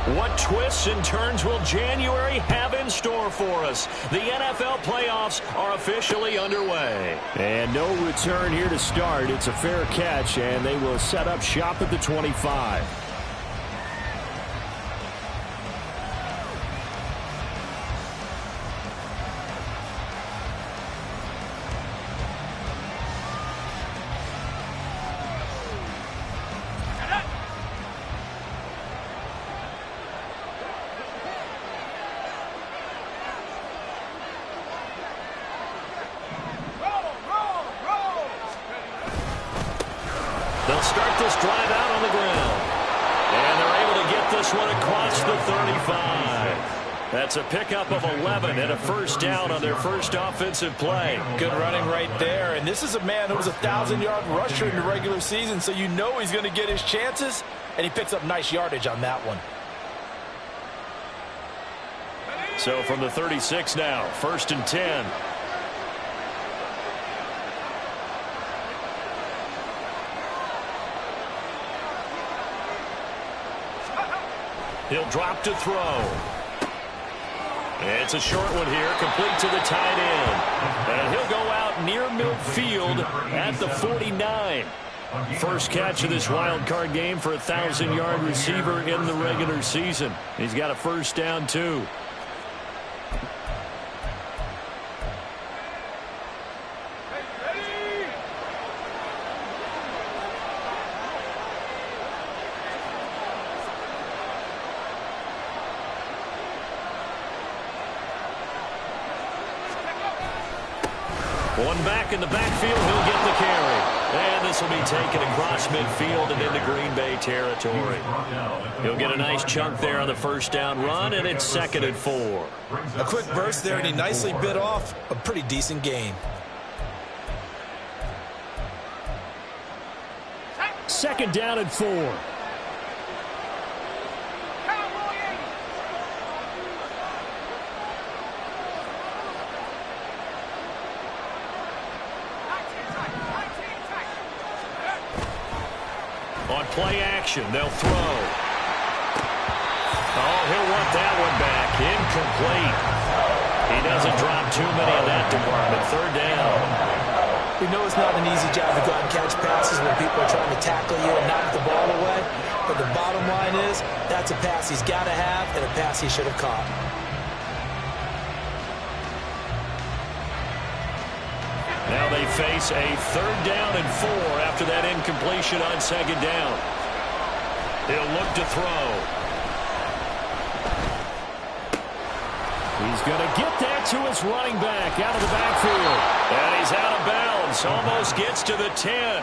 What twists and turns will January have in store for us? The NFL playoffs are officially underway. And no return here to start. It's a fair catch, and they will set up shop at the 25. They'll start this drive out on the ground. And they're able to get this one across the 35. That's a pickup of 11 and a first down on their first offensive play. Good running right there. And this is a man who was a 1,000-yard rusher in the regular season, so you know he's going to get his chances, and he picks up nice yardage on that one. So from the 36 now, 1st and 10. He'll drop to throw. It's a short one here, complete to the tight end. And he'll go out near midfield at the 49. First catch of this wild card game for a 1,000-yard receiver in the regular season. He's got a first down, too. One back in the backfield, he'll get the carry. And this will be taken across midfield and into Green Bay territory. He'll get a nice chunk there on the first down run, and it's 2nd and 4. A quick burst there, and he nicely bit off a pretty decent gain. 2nd down and 4. On play action, they'll throw. Oh, he'll want that one back. Incomplete. He doesn't drop too many in that department. 3rd down. We know it's not an easy job to go out and catch passes when people are trying to tackle you and knock the ball away. But the bottom line is, that's a pass he's got to have and a pass he should have caught. Now they face a 3rd down and 4 after that incompletion on 2nd down. He'll look to throw. He's going to get that to his running back out of the backfield. And he's out of bounds. Almost gets to the 10.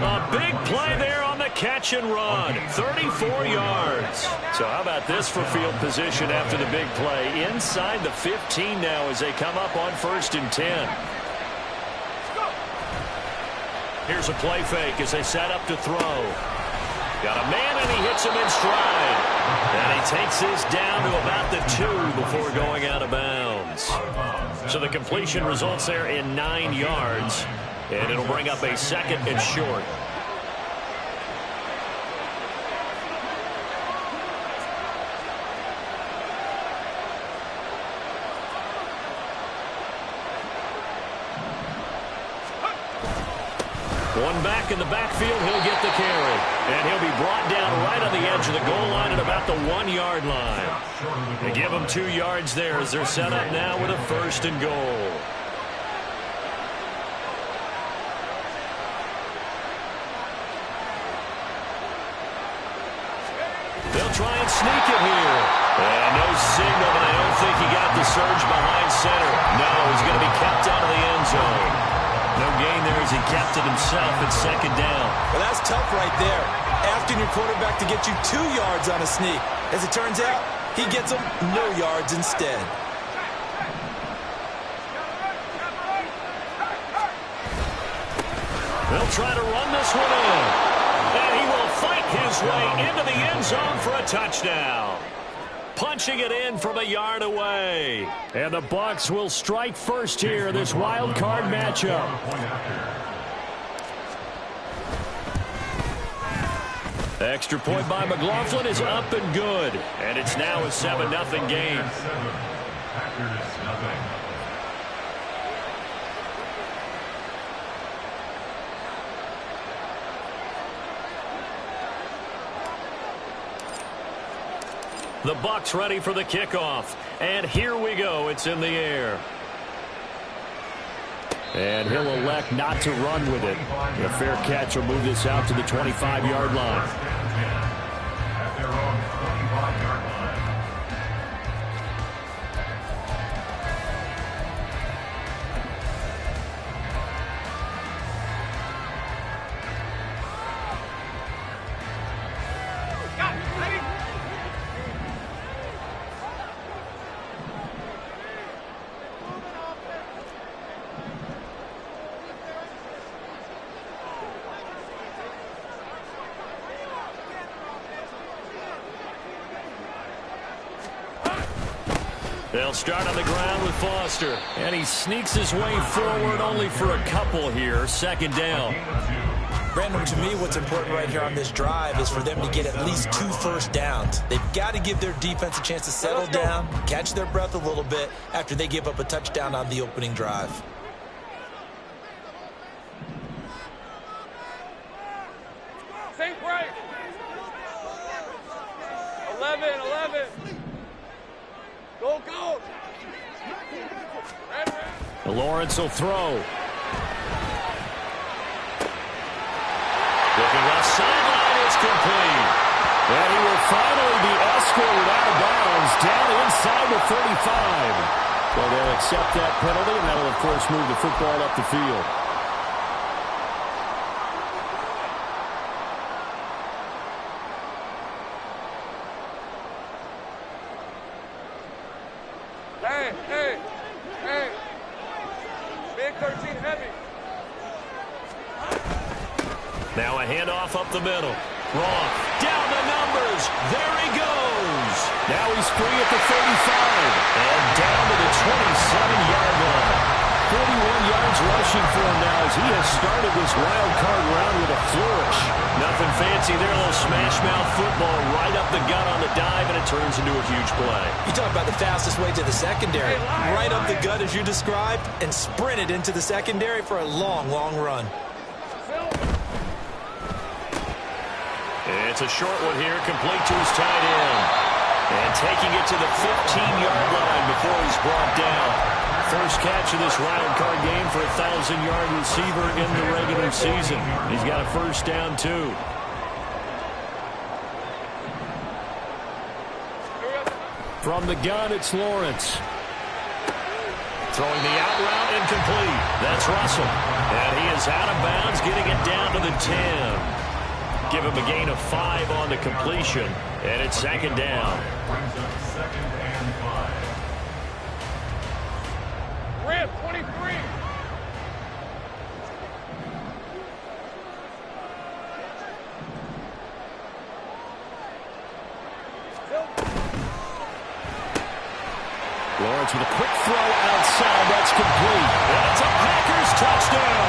A big play there on the catch and run. 34 yards. So how about this for field position after the big play? Inside the 15 now as they come up on 1st and 10. Here's a play fake as they set up to throw. Got a man, and he hits him in stride. And he takes this down to about the 2 before going out of bounds. So the completion results there in 9 yards. And it'll bring up a 2nd and short. One back in the backfield, he'll get the carry. And he'll be brought down right on the edge of the goal line at about the 1-yard line. They give him 2 yards there as they're set up now with a 1st and goal. They'll try and sneak it here. And no signal, but I don't think he got the surge behind center. No, he's going to be kept out of the end zone. No gain there as he kept it himself at 2nd down. Well, that's tough right there. Asking your quarterback to get you 2 yards on a sneak. As it turns out, he gets them no yards instead. They'll try to run this one in. And he will fight his way into the end zone for a touchdown. Punching it in from a yard away. And the Bucs will strike first here in this wild card matchup. Extra point by McLaughlin is up and good. And it's now a 7-0 game. The Bucs ready for the kickoff. And here we go. It's in the air. And he'll elect not to run with it. A fair catch will move this out to the 25-yard line. They'll start on the ground with Foster. And he sneaks his way forward only for a couple here. Second down. Brandon, to me, what's important right here on this drive is for them to get at least 2 first downs. They've got to give their defense a chance to settle down, catch their breath a little bit after they give up a touchdown on the opening drive. Think right. 11. Go. Lawrence will throw. Looking left sideline, it's complete. And he will finally be escorted out of bounds down inside the 35. Well, they'll accept that penalty, and that'll, of course, move the football up the field. Hey. Big 13 heavy. Now a handoff up the middle. Wrong. Down the numbers. There he goes. Now he's free at the 35. And down to the 27-yard line. 41 yards rushing for him now as he has started this wild card round with a flourish. Nothing fancy there. A little smash mouth football right up the gut on the dive, and it turns into a huge play. You talk about the fastest way to the secondary. Right up the gut as you described and sprinted into the secondary for a long run. It's a short one here, complete to his tight end. And taking it to the 15-yard line before he's brought down. First catch of this wild card game for a 1,000-yard receiver in the regular season. He's got a first down, too. From the gun, it's Lawrence. Throwing the out route incomplete. That's Russell. And he is out of bounds, getting it down to the 10. Give him a gain of 5 on the completion. And it's second down. Rip, 23. Lawrence with a quick throw outside. That's complete. That's a Packers touchdown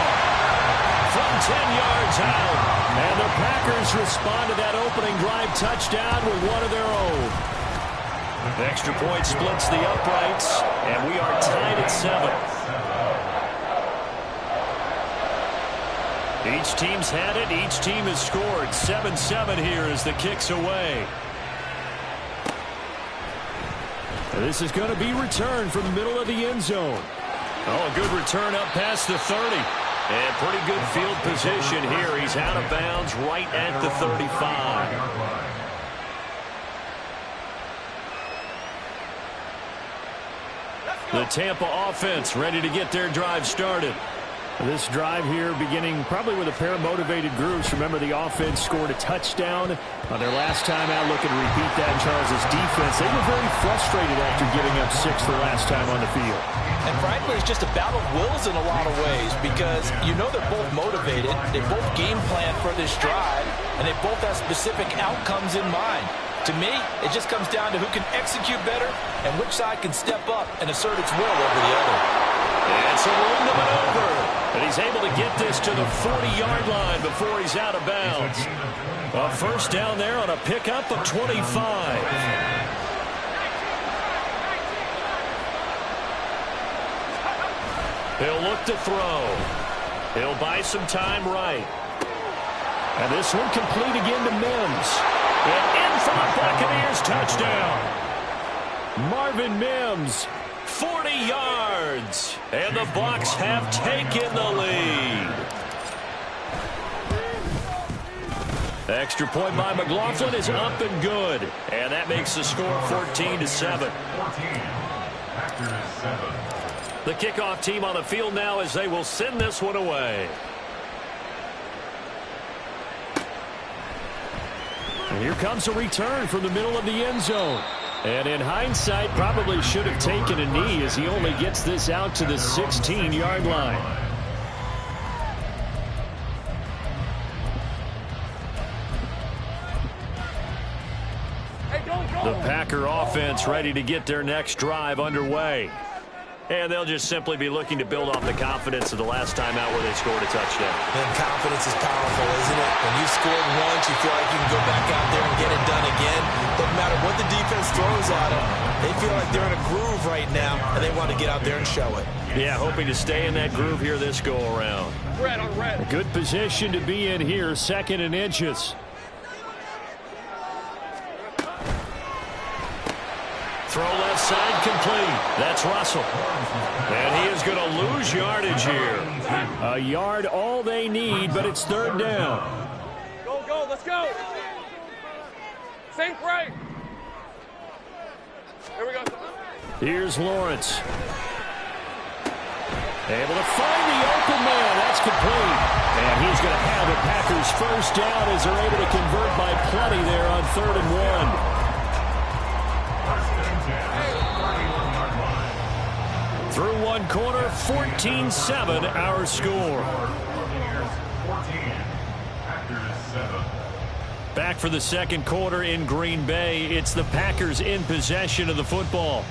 from 10 yards out. And the Packers respond to that opening drive touchdown with one of their own. Extra point splits the uprights, and we are tied at 7. Each team's had it. Each team has scored. 7-7 here as the kick's away. This is going to be returned from the middle of the end zone. Oh, a good return up past the 30. And pretty good field position here. He's out of bounds right at the 35. The Tampa offense ready to get their drive started. This drive here beginning probably with a pair of motivated groups. Remember, the offense scored a touchdown on their last time out, looking to repeat that in Charles' defense. They were very frustrated after giving up 6 the last time on the field. And frankly, it's just a battle of wills in a lot of ways because you know they're both motivated. They both game plan for this drive, and they both have specific outcomes in mind. To me, it just comes down to who can execute better and which side can step up and assert its will over the other. And some room to maneuver. And he's able to get this to the 40-yard line before he's out of bounds. A first down there on a pickup of 25. He'll look to throw. He'll buy some time right. And this one complete again to Mims. And in for the Buccaneers touchdown. Marvin Mims. 40 yards. And the Bucs have taken the lead. Extra point by McLaughlin is up and good. And that makes the score 14-7. The kickoff team on the field now as they will send this one away. And here comes a return from the middle of the end zone. And in hindsight, probably should have taken a knee as he only gets this out to the 16-yard line. The Packer offense ready to get their next drive underway. And they'll just simply be looking to build off the confidence of the last time out where they scored a touchdown. And confidence is powerful, isn't it? When you scored once, you feel like you can go back out there and get it done again. Doesn't matter what the defense throws at them. They feel like they're in a groove right now, and they want to get out there and show it. Yeah, hoping to stay in that groove here this go-around. Red on red. A good position to be in here, 2nd and inches. Throw left side complete. That's Russell. And he is going to lose yardage here. A yard all they need, but it's 3rd down. Go, go, let's go. Sink right. Here we go. Here's Lawrence. Able to find the open man. That's complete. And he's going to have a Packers first down as they're able to convert by plenty there on 3rd and 1. Through one quarter, 14-7 our score. Back for the second quarter in Green Bay. It's the Packers in possession of the football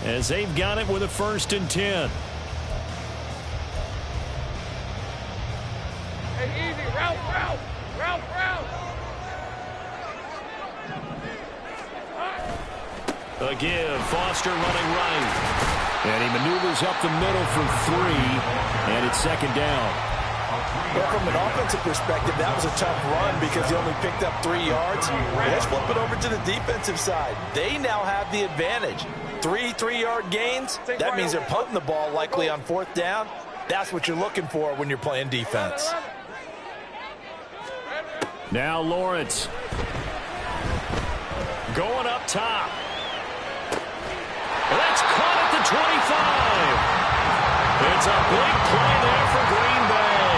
as they've got it with a 1st and 10. Hey, easy. Route. A give. Foster running right. And he maneuvers up the middle for 3, and it's 2nd down. Well, from an offensive perspective, that was a tough run because he only picked up 3 yards. Let's flip it over to the defensive side. They now have the advantage. 3 3-yard gains. That means they're punting the ball likely on 4th down. That's what you're looking for when you're playing defense. Now Lawrence. Going up top. That's caught at the 25. It's a big play there for Green Bay.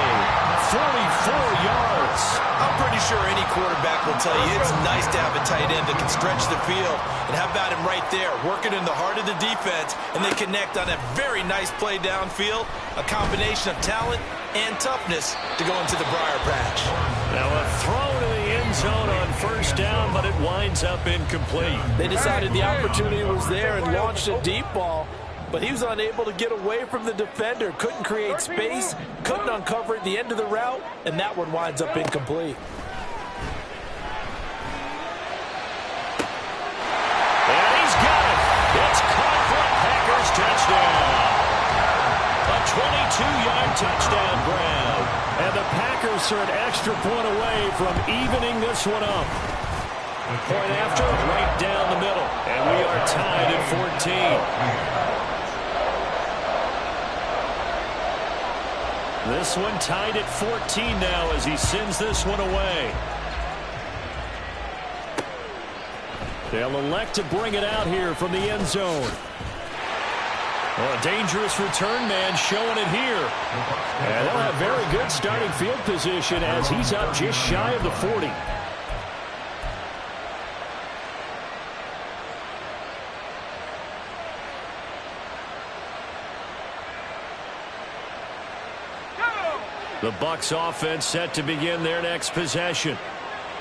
44 yards. I'm pretty sure any quarterback will tell you it's nice to have a tight end that can stretch the field. And how about him right there, working in the heart of the defense, and they connect on a very nice play downfield, a combination of talent and toughness to go into the briar patch. Now a throw to the end zone on 1st down, but it winds up incomplete. They decided the opportunity was there and launched a deep ball, but he was unable to get away from the defender, couldn't create space, couldn't uncover at the end of the route, and that one winds up incomplete. And he's got it. It's caught for a Packers touchdown. A 22-yard touchdown grab. And the Packers are an extra point away from evening this one up. Point after, right down the middle. And we are tied at 14. This one tied at 14 now as he sends this one away. They'll elect to bring it out here from the end zone. Well, a dangerous return man showing it here. And they'll have very good starting field position as he's up just shy of the 40. The Bucs offense set to begin their next possession.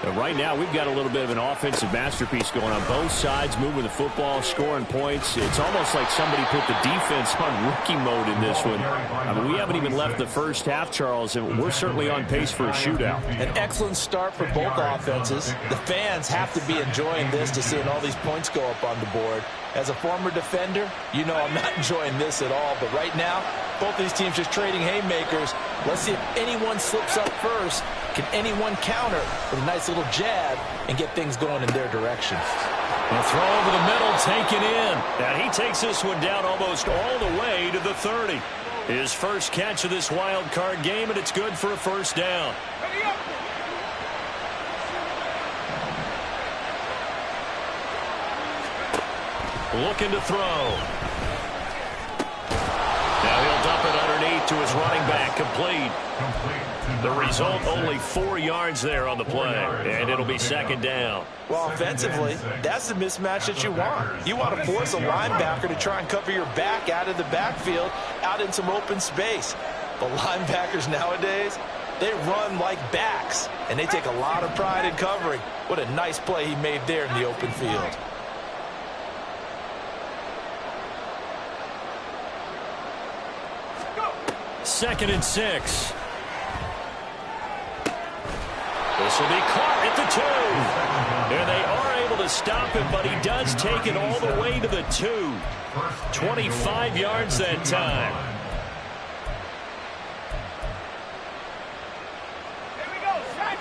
Right now, we've got a little bit of an offensive masterpiece going on both sides, moving the football, scoring points. It's almost like somebody put the defense on rookie mode in this one. I mean, we haven't even left the first half, Charles, and we're certainly on pace for a shootout. An excellent start for both offenses. The fans have to be enjoying this to seeing all these points go up on the board. As a former defender, you know I'm not enjoying this at all. But right now, both these teams just trading haymakers. Let's see if anyone slips up first. Can anyone counter with a nice little jab and get things going in their direction? A throw over the middle, taken in. And he takes this one down almost all the way to the 30. His first catch of this wild card game, and it's good for a first down. Looking to throw. Now he'll dump it underneath to his running back, complete. The result, only 4 yards there on the play, and it'll be second down. Well, offensively, that's the mismatch that you want. You want to force a linebacker to try and cover your back out of the backfield, out in some open space. But linebackers nowadays, they run like backs, and they take a lot of pride in covering. What a nice play he made there in the open field. Second and 6. This will be caught at the 2. And they are able to stop him, but he does take it all the way to the 2. 25 yards that time. Here we go, Shaq.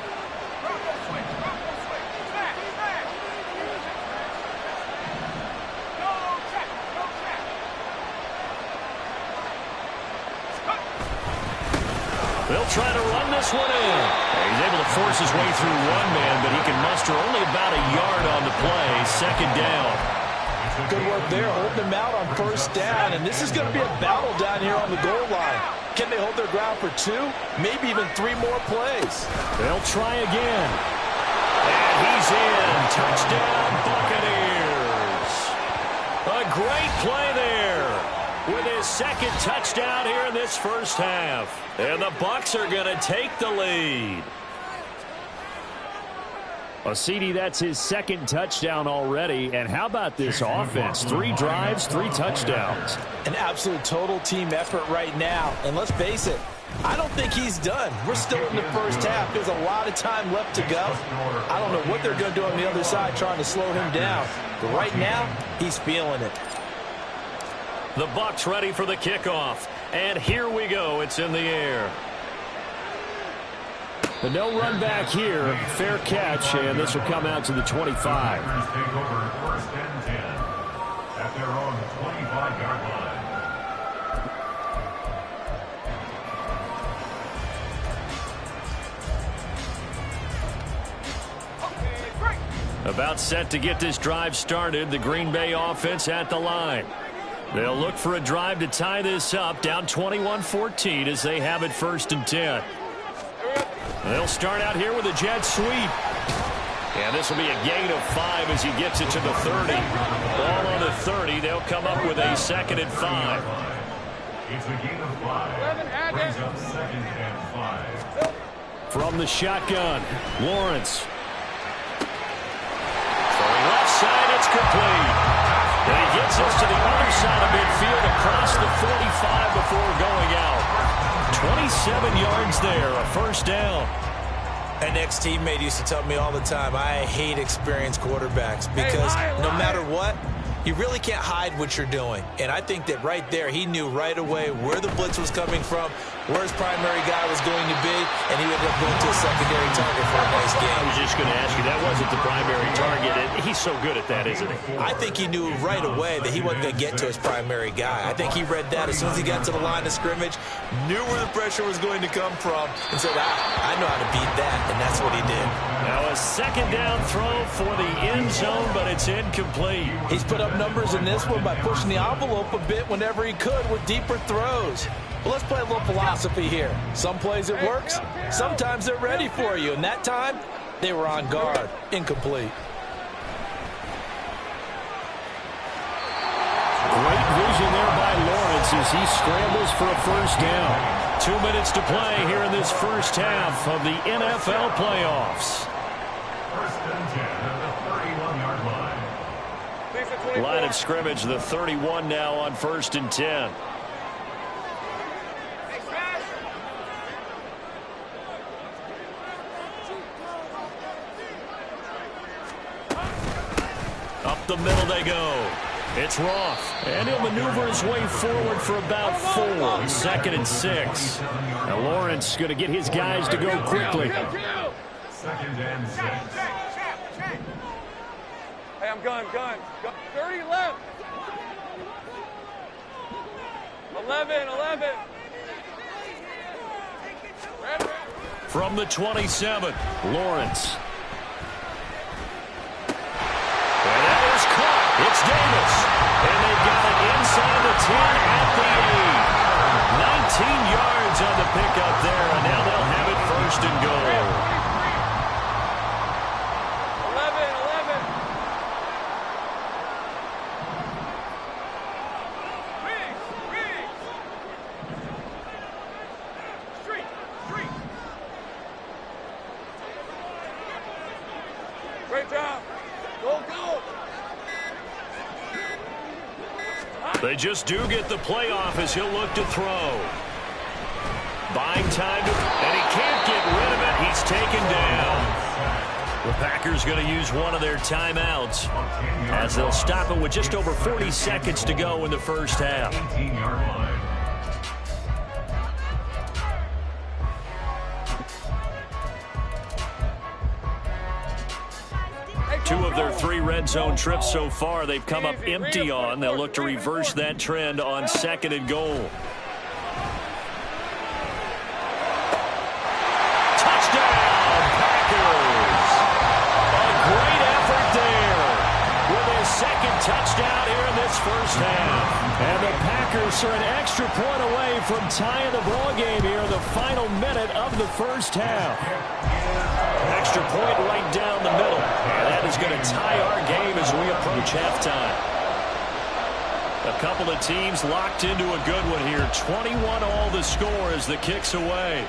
Bronco swing, smack, smack. Go, Shaq, go, Shaq. They'll try to run this one in. He's able to force his way through one man, but he can muster only about a yard on the play. Second down. Good work there, holding them out on first down. And this is going to be a battle down here on the goal line. Can they hold their ground for 2, maybe even 3 more plays? They'll try again. And he's in. Touchdown, Buccaneers. A great play there with his second touchdown here in this first half. And the Bucs are going to take the lead. Well, CD, that's his second touchdown already. And how about this offense? 3 drives, 3 touchdowns. An absolute total team effort right now. And let's face it, I don't think he's done. We're still in the first half. There's a lot of time left to go. I don't know what they're going to do on the other side trying to slow him down. But right now, he's feeling it. The Bucs ready for the kickoff. And here we go. It's in the air. The no run back here. Fair catch, and this will come out to the 25. Take over first and 10 at their own 25-yard line. About set to get this drive started. The Green Bay offense at the line. They'll look for a drive to tie this up, down 21-14 as they have it first and 10. They'll start out here with a jet sweep. And this will be a gain of 5 as he gets it to the 30. Ball on the 30. They'll come up with a second and 5. It's a gain of 5. Brings up second and 5. From the shotgun, Lawrence. Throwing left side, it's complete. And he gets us to the other side of midfield across the 45 before going out. 27 yards there, a first down. An ex-teammate used to tell me all the time, I hate experienced quarterbacks because no matter what, you really can't hide what you're doing. And I think that right there, he knew right away where the blitz was coming from, where his primary guy was going to be, and he ended up going to a secondary target for a nice game. I was just going to ask you, that wasn't the primary target, and he's so good at that, isn't he? I think he knew right away that he wasn't going to get to his primary guy. I think he read that as soon as he got to the line of scrimmage, knew where the pressure was going to come from, and said, I know how to beat that, and that's what he did. Now a second down throw for the end zone, but it's incomplete. He's put up numbers in this one by pushing the envelope a bit whenever he could with deeper throws. But let's play a little philosophy here. Some plays it works, sometimes they're ready for you, and that time they were on guard. Incomplete. Great vision there by Lawrence as he scrambles for a first down. 2 minutes to play here in this first half of the NFL playoffs. and 10 at the 31-yard line. Line of scrimmage, the 31 now on 1st and 10. Up the middle they go. It's Roth, and he'll maneuver his way forward for about 4. 2nd and 6. Now Lawrence going to get his guys to go quickly. 2nd and 6. Hey, I'm gun. 30 left. 11. From the 27, Lawrence. And that is caught. It's Davis. And they've got it inside the 10 at the 8. 19 yards on the pickup there, and now they'll have it 1st and goal. 11. Street. Great job. Go. They just do get the playoff as he'll look to throw. Buying time, and he can't get rid of it. He's taken down. The Packers going to use one of their timeouts as they'll stop it with just over 40 seconds to go in the first half. 18-yard line. Two of their 3 red zone trips so far they've come up empty on. They'll look to reverse that trend on 2nd and goal. Touchdown, Packers! A great effort there with his 2nd touchdown here in this first half. And the Packers are an extra point away from tying the ball game here in the final minute of the first half. Extra point right down the middle. And that is going to tie our game as we approach halftime. A couple of teams locked into a good one here. 21 all the score as the kick's away.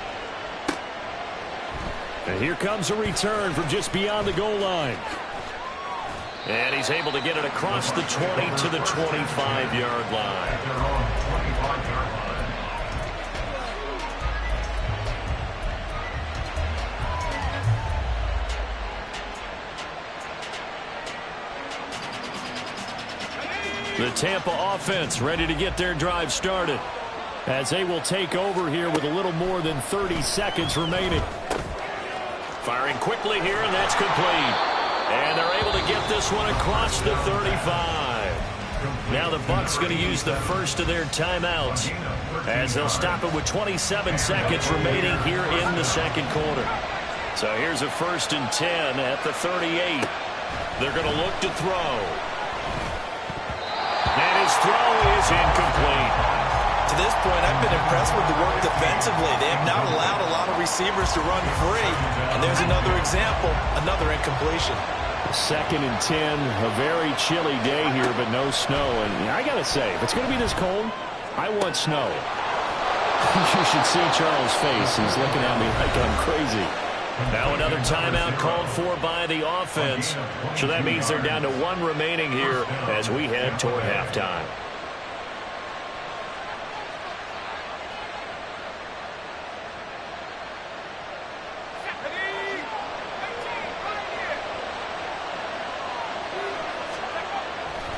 And here comes a return from just beyond the goal line. And he's able to get it across the 20 to the 25-yard line. Their own 25-yard line. The Tampa offense ready to get their drive started as they will take over here with a little more than 30 seconds remaining. Firing quickly here, and that's complete. And they're able to get this one across the 35. Now the Bucs going to use the first of their timeouts as they'll stop it with 27 seconds remaining here in the second quarter. So here's a 1st and 10 at the 38. They're going to look to throw. And his throw is incomplete. To this point, I've been impressed with the work defensively. They have not allowed a lot of receivers to run free. And there's another example, another incompletion. 2nd and 10, a very chilly day here, but no snow. And I got to say, if it's going to be this cold, I want snow. You should see Charles' face. He's looking at me like I'm crazy. Now another timeout called for by the offense. So that means they're down to 1 remaining here as we head toward halftime.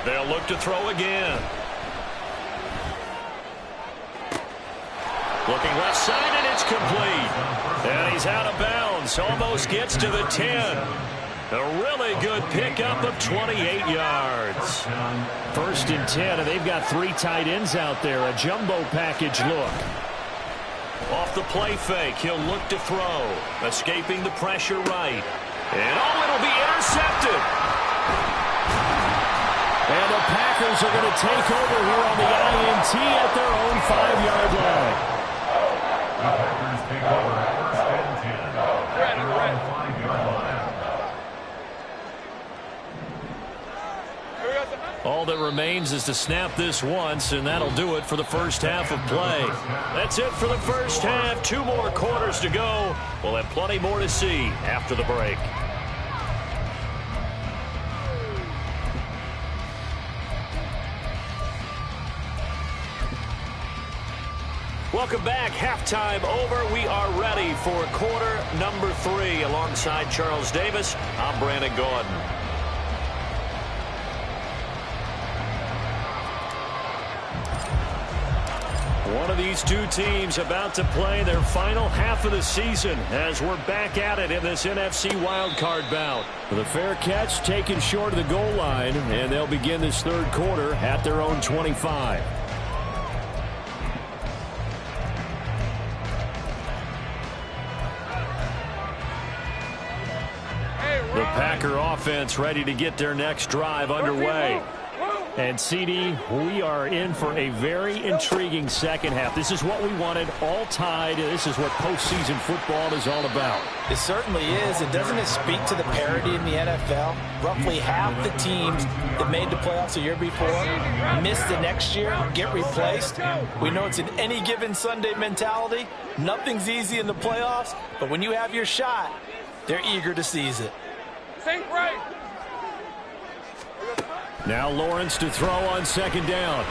They'll look to throw again. Looking left side, and it's complete. And he's out of bounds. Almost gets to the 10. A really good pickup of 28 yards. 1st and 10, and they've got 3 tight ends out there. A jumbo package look. Off the play fake, he'll look to throw. Escaping the pressure right. And it'll be intercepted. And the Packers are going to take over here on the INT at their own 5-yard line. The Packers take over at 1st and 10. Their own 5-yard line. All that remains is to snap this once, and that'll do it for the first half of play. That's it for the first half. 2 more quarters to go. We'll have plenty more to see after the break. Welcome back. Halftime over. We are ready for quarter number 3. Alongside Charles Davis, I'm Brandon Gordon. One of these two teams about to play their final half of the season as we're back at it in this NFC wildcard bout. The fair catch taken short of the goal line, and they'll begin this third quarter at their own 25. The Packer offense ready to get their next drive underway. And, CD, we are in for a very intriguing second half. This is what we wanted, all tied. This is what postseason football is all about. It certainly is. And doesn't it speak to the parity in the NFL? Roughly half the teams that made the playoffs a year before miss the next year, get replaced. We know it's an any given Sunday mentality. Nothing's easy in the playoffs, but when you have your shot, they're eager to seize it. Think right. Now Lawrence to throw on second down.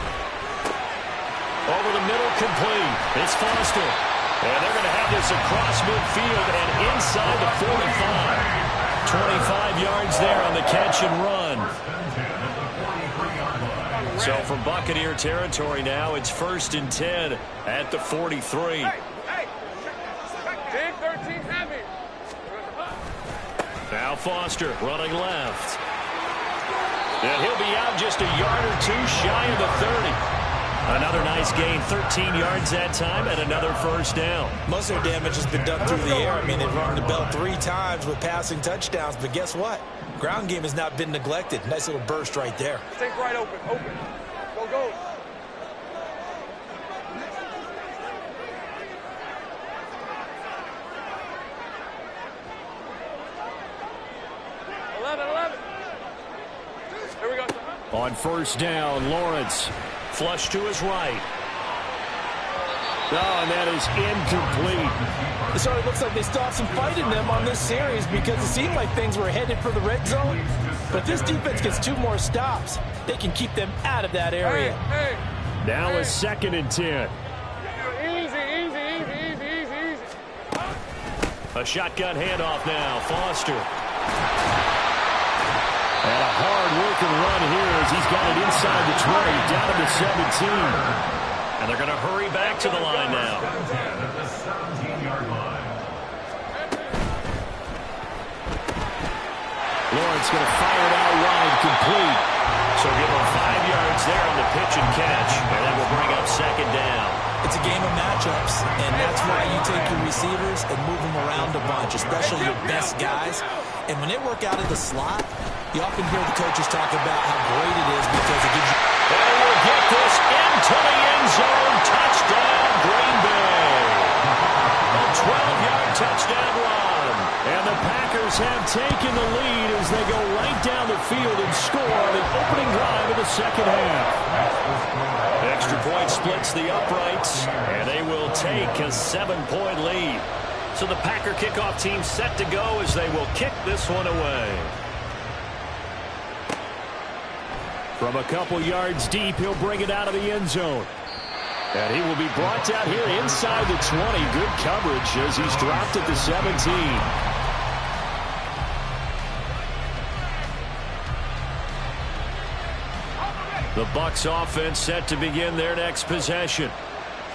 Over the middle, complete. It's Foster. And they're going to have this across midfield and inside the 45. 25 yards there on the catch and run. So from Buccaneer territory now, it's 1st and 10 at the 43. Hey. Big 13 heavy. Now Foster running left. And he'll be out just a yard or two shy of the 30. Another nice gain, 13 yards that time, and another first down. Most of their damage has been done through the air. I mean, they've rung the bell 3 times with passing touchdowns, but guess what? Ground game has not been neglected. Nice little burst right there. Think right, open. Go. 11. Here we go. On first down, Lawrence. Flush to his right. Oh, and that is incomplete. It sort of looks like they still have some fight in them on this series because it seemed like things were headed for the red zone. But this defense gets 2 more stops. They can keep them out of that area. Hey. Now a 2nd and 10. Easy. A shotgun handoff now. Foster. And a hard-working run here as he's got it inside the 20, down to the 17. And they're going to hurry back to the line now. Lawrence going to fire it out wide, complete. So give him 5 yards there on the pitch and catch. And that will bring up second down. It's a game of matchups, and that's why you take your receivers and move them around a bunch, especially your best guys. And when they work out of the slot, you often hear the coaches talk about how great it is because it gives you... They will get this into the end zone. Touchdown, Green Bay. A 12-yard touchdown run. And the Packers have taken the lead as they go right down the field and score on the opening drive of the second half. Extra point splits the uprights, and they will take a 7-point lead. So the Packer kickoff team set to go as they will kick this one away. From a couple yards deep, he'll bring it out of the end zone. And he will be brought down here inside the 20. Good coverage as he's dropped at the 17. The Bucs offense set to begin their next possession.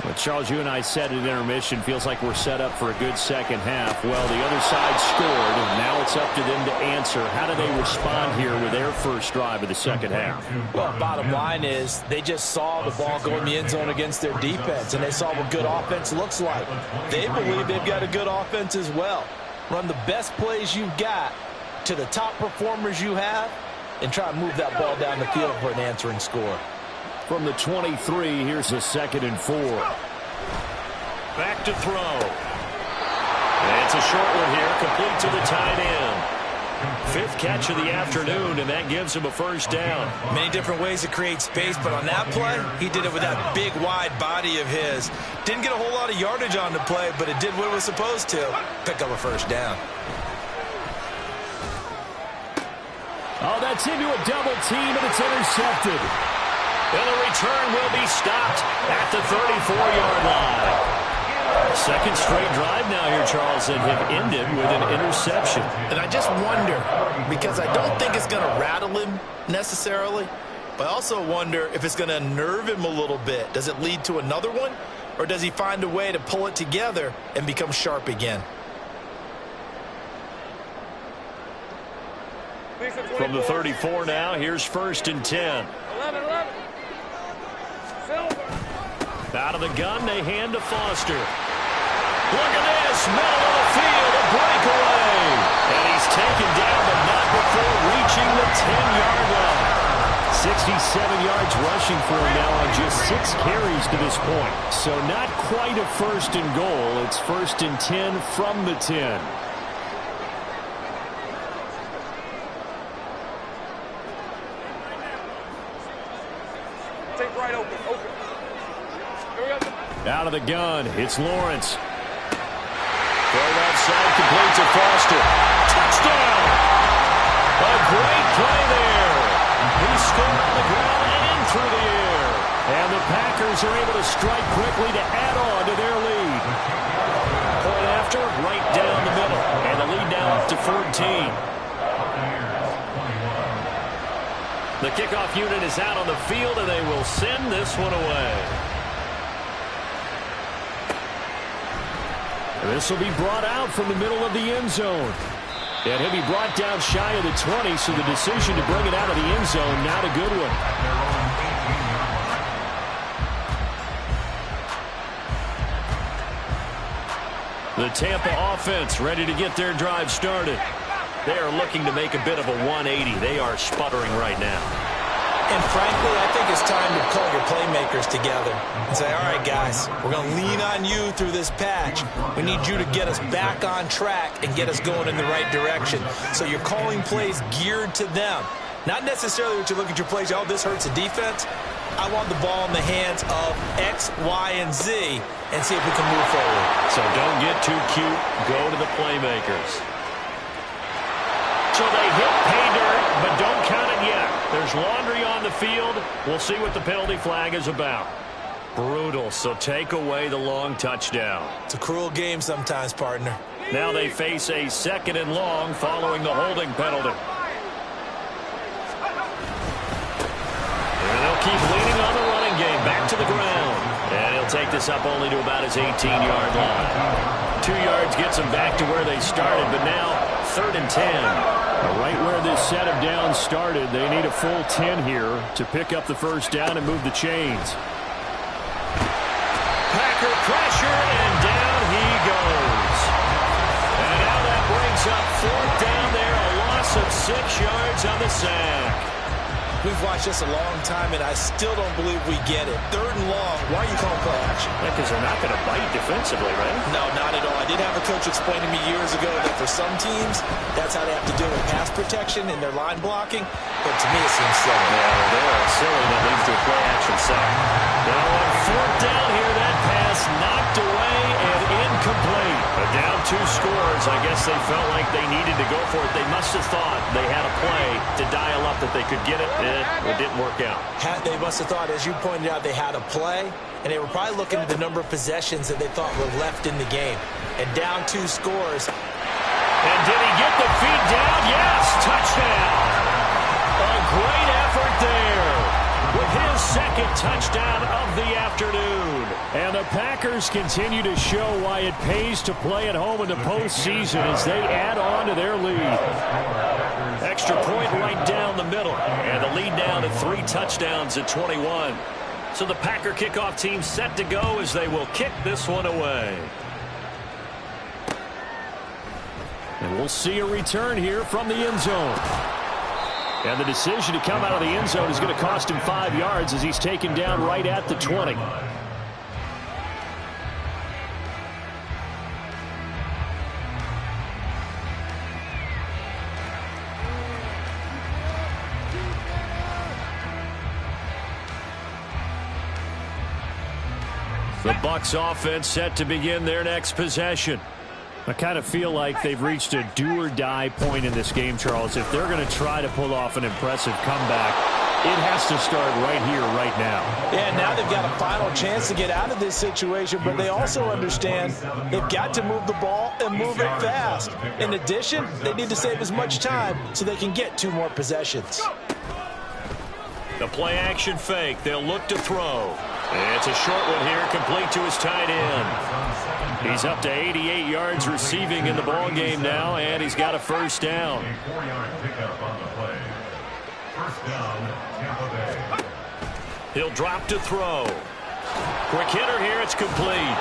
Well, Charles, you and I said at intermission, feels like we're set up for a good second half. Well, the other side scored, and now it's up to them to answer. How do they respond here with their first drive of the second half? Well, bottom line is they just saw the ball go in the end zone against their defense, and they saw what good offense looks like. They believe they've got a good offense as well. Run the best plays you've got to the top performers you have, and try to move that ball down the field for an answering score. From the 23, here's a 2nd and 4. Back to throw. And it's a short one here, complete to the tight end. 5th catch of the afternoon, and that gives him a first down. Many different ways to create space, but on that play, he did it with that big, wide body of his. Didn't get a whole lot of yardage on the play, but it did what it was supposed to. Pick up a first down. Oh, that's into a double team, and it's intercepted. And the return will be stopped at the 34-yard line. Second straight drive now here, Charles, that have ended with an interception. And I just wonder, because I don't think it's going to rattle him necessarily, but I also wonder if it's going to unnerve him a little bit. Does it lead to another one, or does he find a way to pull it together and become sharp again? From the 34 now, here's 1st and 10. 11. Silver. Out of the gun, they hand to Foster. Look at this, middle of the field, a breakaway. And he's taken down, but not before reaching the 10-yard line. 67 yards rushing for him now on just 6 carries to this point. So not quite a 1st and goal. It's 1st and 10 from the 10. Take right open. Here we go. Out of the gun, it's Lawrence. Throw that side, complete to Foster. Touchdown! A great play there. He scored on the ground and through the air. And the Packers are able to strike quickly to add on to their lead. Point after, right down the middle. And the lead now up to 14. The kickoff unit is out on the field, and they will send this one away. This will be brought out from the middle of the end zone. And he'll be brought down shy of the 20, so the decision to bring it out of the end zone, not a good one. The Tampa offense ready to get their drive started. They are looking to make a bit of a 180. They are sputtering right now. And frankly, I think it's time to call your playmakers together and say, all right, guys, we're going to lean on you through this patch. We need you to get us back on track and get us going in the right direction. So you're calling plays geared to them. Not necessarily what you look at your plays, oh, this hurts the defense. I want the ball in the hands of X, Y, and Z and see if we can move forward. So don't get too cute. Go to the playmakers. So they hit pay dirt, but don't count it yet. There's laundry on the field. We'll see what the penalty flag is about. Brutal, so take away the long touchdown. It's a cruel game sometimes, partner. Now they face a 2nd and long following the holding penalty. And they'll keep leaning on the running game. Back to the ground. And he'll take this up only to about his 18-yard line. 2 yards gets him back to where they started, but now 3rd and 10. Right where this set of downs started, they need a full 10 here to pick up the 1st down and move the chains. Packer pressure, and down he goes. And now that brings up 4th down there, a loss of 6 yards on the sack. We've watched this a long time, and I still don't believe we get it. 3rd and long. Why are you calling play action? Yeah, because they're not going to bite defensively, right? No, not at all. I did have a coach explain to me years ago that for some teams, that's how they have to do it. Pass protection and their line blocking. But to me, it seems silly. Yeah, they're silly. That leads to a play action sack. Now on 4th down here, that pass knocked away and incomplete. But down 2 scores. I guess they felt like they needed to go for it. They must have thought they had a play to dial up that they could get it. It didn't work out. They must have thought, as you pointed out, they had a play, and they were probably looking at the number of possessions that they thought were left in the game. And down 2 scores. And did he get the feet down? Yes, touchdown. A great effort there with his 2nd touchdown of the afternoon. And the Packers continue to show why it pays to play at home in the postseason as they add on to their lead. Extra point right down the middle. And the lead down to 3 touchdowns at 21. So the Packer kickoff team set to go as they will kick this one away. And we'll see a return here from the end zone. And the decision to come out of the end zone is going to cost him 5 yards as he's taken down right at the 20. The Bucs offense set to begin their next possession. I kind of feel like they've reached a do-or-die point in this game, Charles. If they're going to try to pull off an impressive comeback, It has to start right here, right now. Yeah, now they've got a final chance to get out of this situation, but they also understand they've got to move the ball and move it fast. In addition, they need to save as much time so they can get 2 more possessions. The play action fake. They'll look to throw. It's a short one here, complete to his tight end. He's up to 88 yards receiving in the ball game now, and he's got a first down. A 4-yard pickup on the play. First down, Tampa Bay. He'll drop to throw. Quick hitter here. It's complete.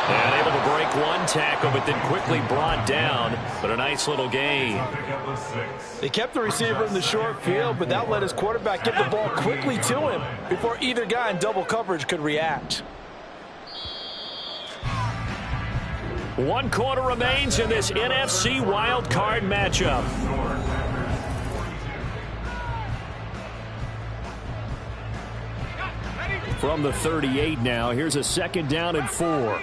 And able to break one tackle, but then quickly brought down. But a nice little gain. Pickup of 6. They kept the receiver in the short field, but that let his quarterback get the ball quickly to him before either guy in double coverage could react. 1 quarter remains in this NFC wild card matchup. From the 38 now, here's a second down and 4.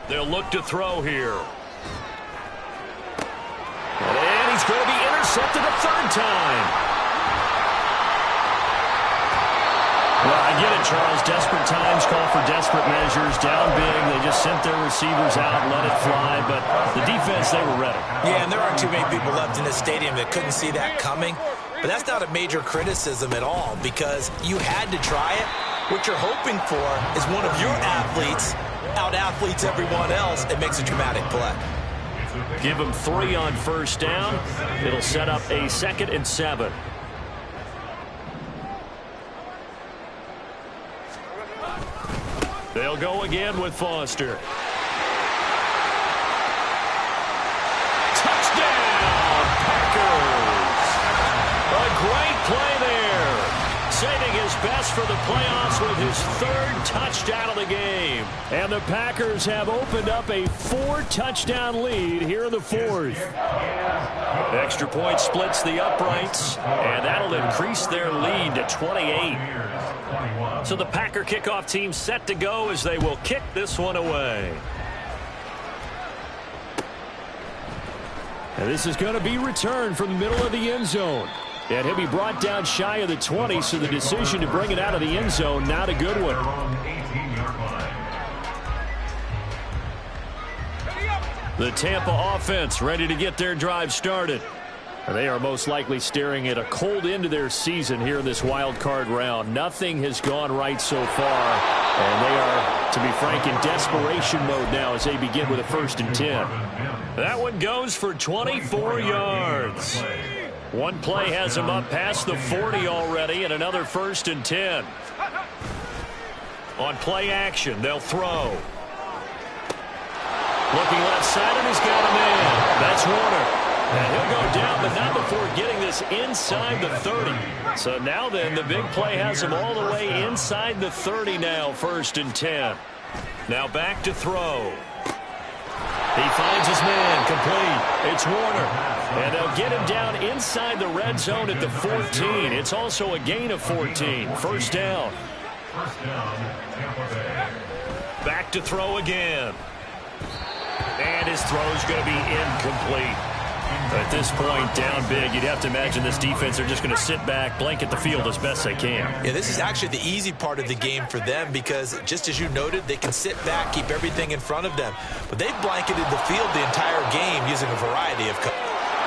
They'll look to throw here. And he's going to be intercepted a 3rd time. Well, I get it, Charles. Desperate times call for desperate measures. Down big, they just sent their receivers out and let it fly. But the defense, they were ready. Yeah, and there aren't too many people left in this stadium that couldn't see that coming. But that's not a major criticism at all because you had to try it. What you're hoping for is one of your athletes out-athletes everyone else and makes a dramatic play. Give them 3 on first down. It'll set up a 2nd and 7. They'll go again with Foster. Touchdown, Packers! A great play there. Saving his best for the playoffs with his 3rd touchdown of the game. And the Packers have opened up a 4-touchdown lead here in the 4th. Extra point splits the uprights, and that'll increase their lead to 28. So the Packer kickoff team set to go as they will kick this one away. And this is going to be returned from the middle of the end zone. And he'll be brought down shy of the 20, so the decision to bring it out of the end zone, not a good one. The Tampa offense ready to get their drive started. They are most likely staring at a cold end to their season here in this wild card round. Nothing has gone right so far, and they are, to be frank, in desperation mode now as they begin with a 1st and 10. That one goes for 24 yards. One play has him up past the 40 already, and another 1st and 10. On play action, they'll throw. Looking left side, and he's got him in. That's Warner. And he'll go down, but not before getting this inside the 30. So now then, the big play has him all the way inside the 30 now, 1st and 10. Now back to throw. He finds his man, complete. It's Warner. And they'll get him down inside the red zone at the 14. It's also a gain of 14. 1st down. Back to throw again. And his throw's going to be incomplete. At this point, down big, you'd have to imagine this defense are just going to sit back, blanket the field as best they can. Yeah, this is actually the easy part of the game for them because, just as you noted, they can sit back, keep everything in front of them. But they've blanketed the field the entire game using a variety of...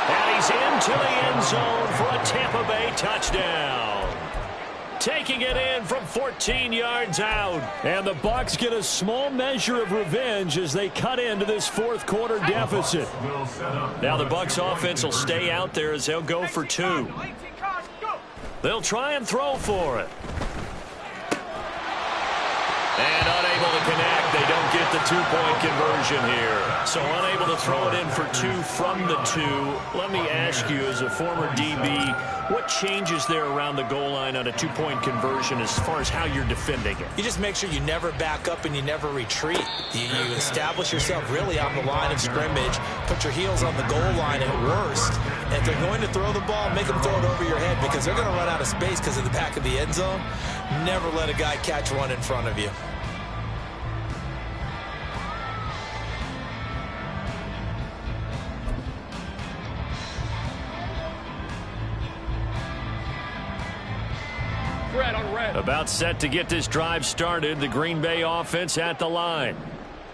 And he's into the end zone for a Tampa Bay touchdown. Taking it in from 14 yards out. And the Bucs get a small measure of revenge as they cut into this 4th quarter deficit. Now the Bucs offense will stay out there as they'll go for 2. They'll try and throw for it. And unable to connect. They don't get the 2-point conversion here. So unable to throw it in for 2 from the 2. Let me ask you, as a former DB, what changes there around the goal line on a 2-point conversion as far as how you're defending it? You just make sure you never back up and you never retreat. You establish yourself really on the line of scrimmage, put your heels on the goal line at worst. And if they're going to throw the ball, make them throw it over your head because they're going to run out of space because of the back of the end zone. Never let a guy catch one in front of you. About set to get this drive started. The Green Bay offense at the line.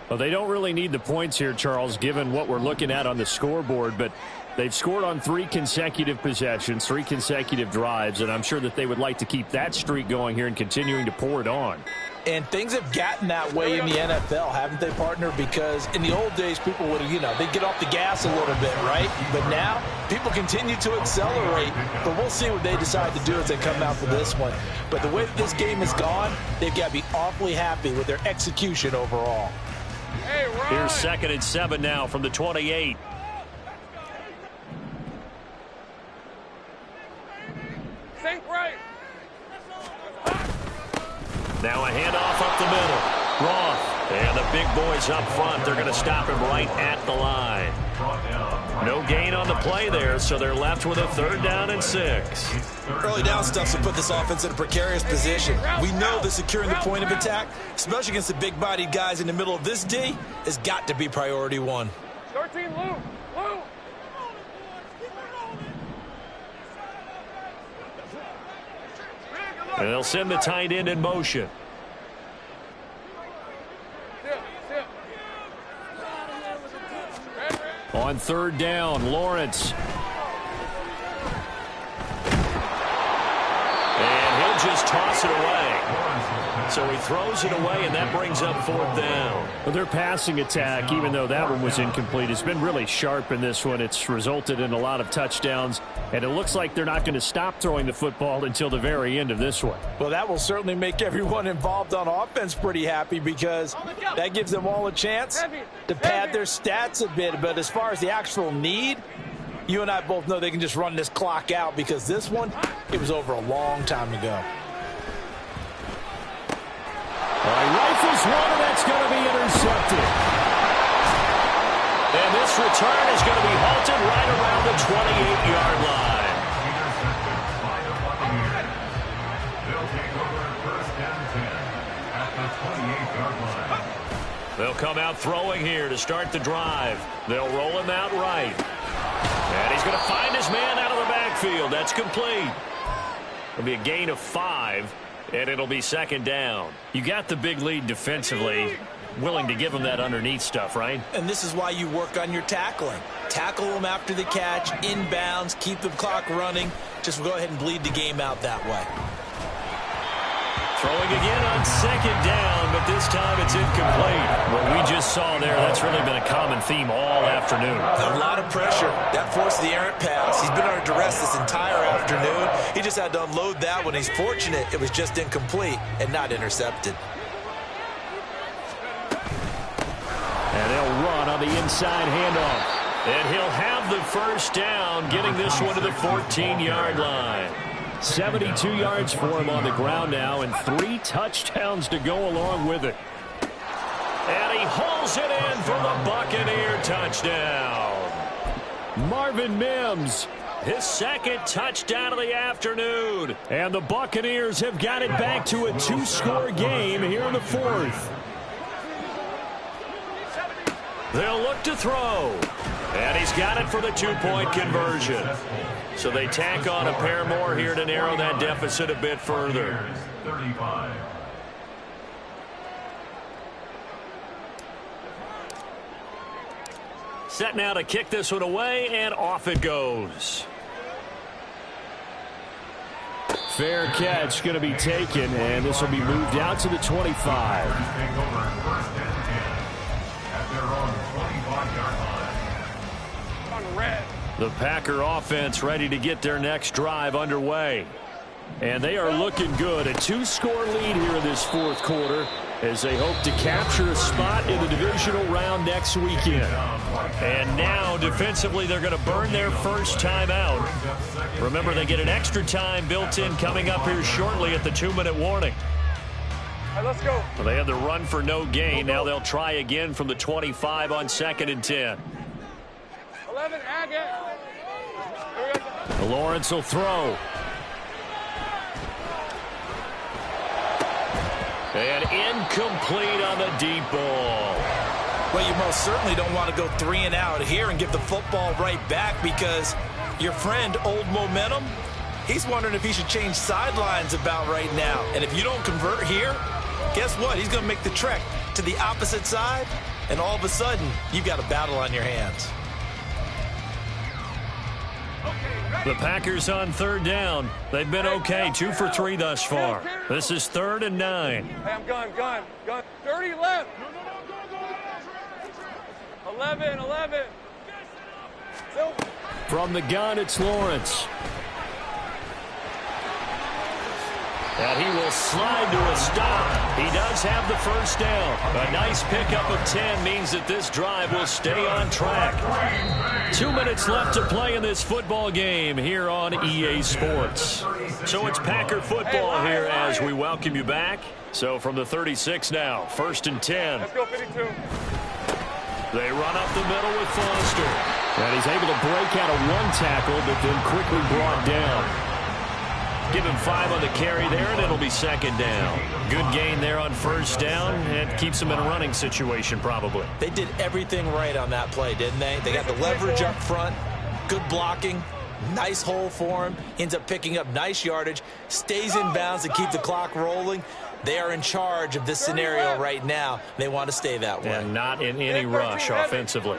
Well, they don't really need the points here, Charles, given what we're looking at on the scoreboard, but they've scored on 3 consecutive possessions, 3 consecutive drives, and I'm sure that they would like to keep that streak going here and continuing to pour it on. And things have gotten that way in the NFL, haven't they, partner? Because in the old days, people would, they'd get off the gas a little bit, right? But now, people continue to accelerate. But we'll see what they decide to do as they come out for this one. But the way that this game has gone, they've got to be awfully happy with their execution overall. Here's 2nd and 7 now from the 28. Think right. Now a handoff up the middle. Roth. And the big boys up front. They're going to stop him right at the line. No gain on the play there, so they're left with a 3rd down and 6. Early down stuff to put this offense in a precarious position. We know that securing the point of attack, especially against the big-bodied guys in the middle of this D, has got to be priority 1. 13, Lou. Lou. And they'll send the tight end in motion. On 3rd down, Lawrence. And he'll just toss it away. So he throws it away, and that brings up 4th down. Well, their passing attack, even though that one was incomplete, has been really sharp in this one. It's resulted in a lot of touchdowns, and it looks like they're not going to stop throwing the football until the very end of this one. Well, that will certainly make everyone involved on offense pretty happy because that gives them all a chance to pad their stats a bit. But as far as the actual need, you and I both know they can just run this clock out because this one, it was over a long time ago. All right, rifles one, and that's going to be intercepted. And this return is going to be halted right around the 28-yard line. They'll take over 1st and 10 at the 28-yard line. They'll come out throwing here to start the drive. They'll roll him out right. And he's going to find his man out of the backfield. That's complete. It'll be a gain of 5. And it'll be 2nd down. You got the big lead defensively. Willing to give them that underneath stuff, right? And this is why you work on your tackling. Tackle them after the catch, inbounds, keep the clock running. Just go ahead and bleed the game out that way. Throwing again on 2nd down, but this time it's incomplete. What we just saw there, that's really been a common theme all afternoon. A lot of pressure. That forced the errant pass. He's been under duress this entire afternoon. He just had to unload that one. He's fortunate it was just incomplete and not intercepted. And they'll run on the inside handoff. And he'll have the 1st down, getting this one to the 14-yard line. 72 yards for him on the ground now, and 3 touchdowns to go along with it. And he hauls it in for the Buccaneer touchdown. Marvin Mims, his 2nd touchdown of the afternoon. And the Buccaneers have got it back to a 2-score game here in the 4th. They'll look to throw. And he's got it for the 2-point conversion. So they tack on a pair more here to narrow that deficit a bit further. 35. Set now to kick this one away, and off it goes. Fair catch going to be taken, and this will be moved out to the 25. Take over 1st and 10 at their own 25-yard line. On the red. The Packer offense ready to get their next drive underway. And they are looking good. A 2-score lead here in this 4th quarter as they hope to capture a spot in the divisional round next weekend. And now defensively they're going to burn their first time out. Remember, they get an extra time built in coming up here shortly at the 2-minute warning. All right, let's go. Well, they had the run for no gain. Now they'll try again from the 25 on 2nd and 10. 11, Agate. Lawrence will throw. And incomplete on the deep ball. Well, you most certainly don't want to go 3 and out here and give the football right back because your friend, Old Momentum, He's wondering if he should change sidelines about right now. And if you don't convert here, guess what? He's going to make the trek to the opposite side, and all of a sudden, you've got a battle on your hands. The Packers on third down. They've been okay, 2 for 3 thus far. This is 3rd and 9. Hey, I'm gun. 30 left. 11. From the gun, it's Lawrence. And he will slide to a stop. He does have the first down. A nice pickup of 10 means that this drive will stay on track. 2 minutes left to play in this football game here on EA Sports. So it's Packer football here as we welcome you back. So from the 36 now, 1st and 10. Let's go 52. They run up the middle with Foster. And he's able to break out of 1 tackle, but then quickly brought down. Give him 5 on the carry there, and it'll be 2nd down. Good gain there on 1st down. It keeps them in a running situation, probably. They did everything right on that play, didn't they? They got the leverage up front, good blocking, nice hole for him, ends up picking up nice yardage, stays in bounds to keep the clock rolling. They are in charge of this scenario right now. They want to stay that way. And not in any rush offensively.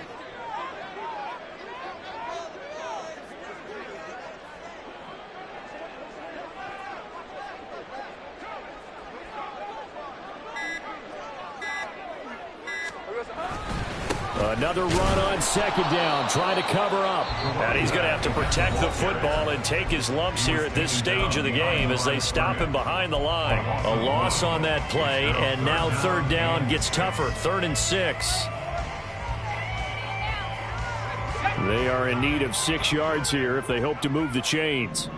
Another run on 2nd down, trying to cover up. And he's going to have to protect the football and take his lumps here at this stage of the game as they stop him behind the line. A loss on that play, and now 3rd down gets tougher, 3rd and 6. They are in need of 6 yards here if they hope to move the chains.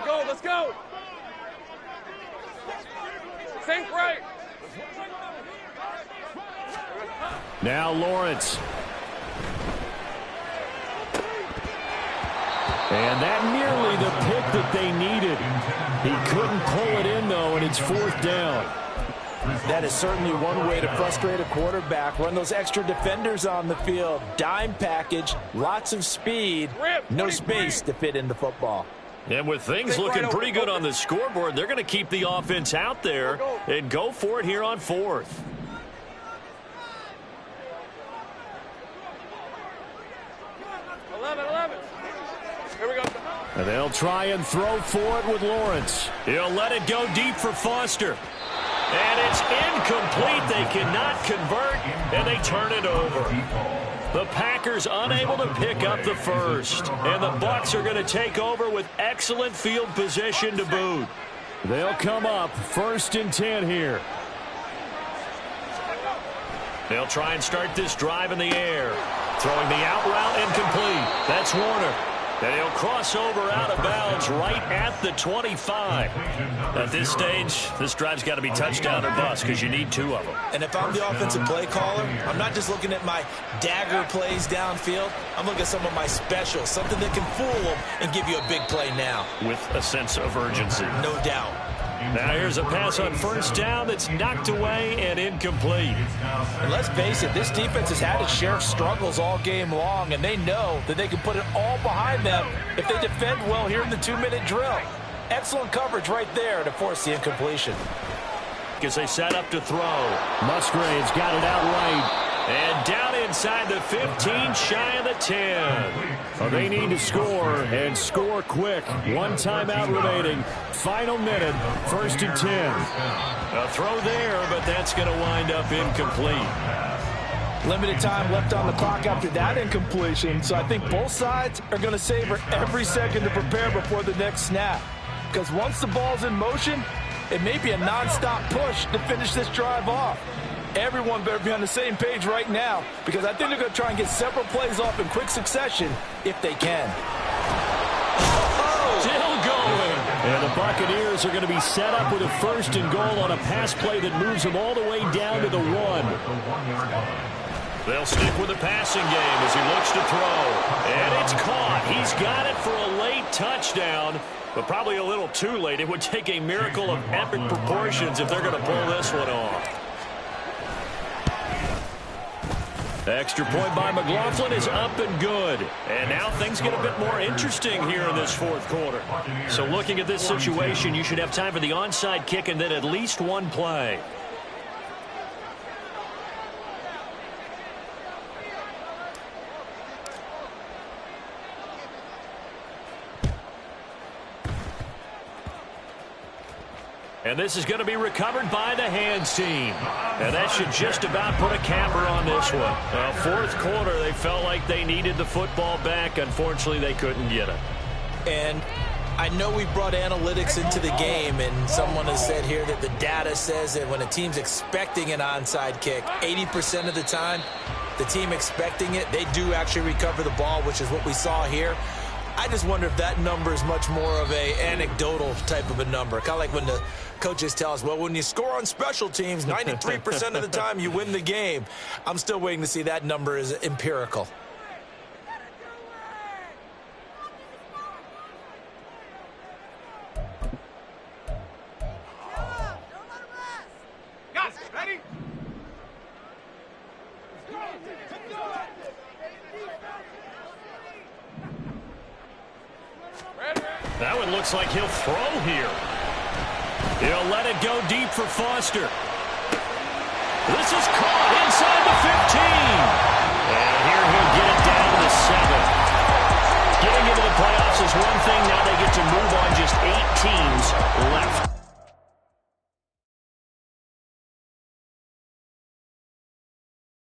Go, let's go. Sink right. Now Lawrence. And that nearly the pick that they needed. He couldn't pull it in, though, and it's 4th down. That is certainly one way to frustrate a quarterback. Run those extra defenders on the field. Dime package, lots of speed, no space to fit in the football. And with things looking pretty good on the scoreboard, they're going to keep the offense out there and go for it here on 4th. Here we go. And they'll try and throw for it with Lawrence. He'll let it go deep for Foster. And it's incomplete. They cannot convert, and they turn it over. The Packers unable to pick up the first. And the Bucs are going to take over with excellent field position to boot. They'll come up 1st and 10 here. They'll try and start this drive in the air. Throwing the out route incomplete. That's Warner. And he'll cross over out of bounds right at the 25. At this stage, this drive's got to be touchdown or bust because you need 2 of them. And if I'm the offensive play caller, I'm not just looking at my dagger plays downfield. I'm looking at some of my specials, something that can fool them and give you a big play now. With a sense of urgency. No doubt. Now here's a pass on 1st down that's knocked away and incomplete. And let's face it, this defense has had its share of struggles all game long, and they know that they can put it all behind them if they defend well here in the 2-minute drill. Excellent coverage right there to force the incompletion. As they set up to throw. Musgrave's got it out right. And down inside the 15, shy of the 10. Well, they need to score, and score quick. 1 timeout remaining. Final minute, 1st and 10. A throw there, but that's going to wind up incomplete. Limited time left on the clock after that incompletion, so I think both sides are going to savor every second to prepare before the next snap. Because once the ball's in motion, it may be a nonstop push to finish this drive off. Everyone better be on the same page right now, because I think they're going to try and get several plays off in quick succession if they can. Still going. And the Buccaneers are going to be set up with a 1st and goal on a pass play that moves them all the way down to the 1. They'll stick with the passing game as he looks to throw. And it's caught. He's got it for a late touchdown, but probably a little too late. It would take a miracle of epic proportions if they're going to pull this one off. Extra point by McLaughlin is up and good. And now things get a bit more interesting here in this fourth quarter. So looking at this situation, you should have time for the onside kick and then at least one play. And this is going to be recovered by the hands team. And that should just about put a capper on this one. Fourth quarter, they felt like they needed the football back. Unfortunately, they couldn't get it. And I know we brought analytics into the game, and someone has said here that the data says that when a team's expecting an onside kick, 80% of the time, the team expecting it, they do actually recover the ball, which is what we saw here. I just wonder if that number is much more of a anecdotal type of a number. Kind of like when the coaches tell us, well, when you score on special teams, 93% of the time you win the game. I'm still waiting to see that number is empirical. Guys, ready? That one looks like he'll throw here. He'll let it go deep for Foster. This is caught inside the 15. And here he'll get it down to 7. Getting into the playoffs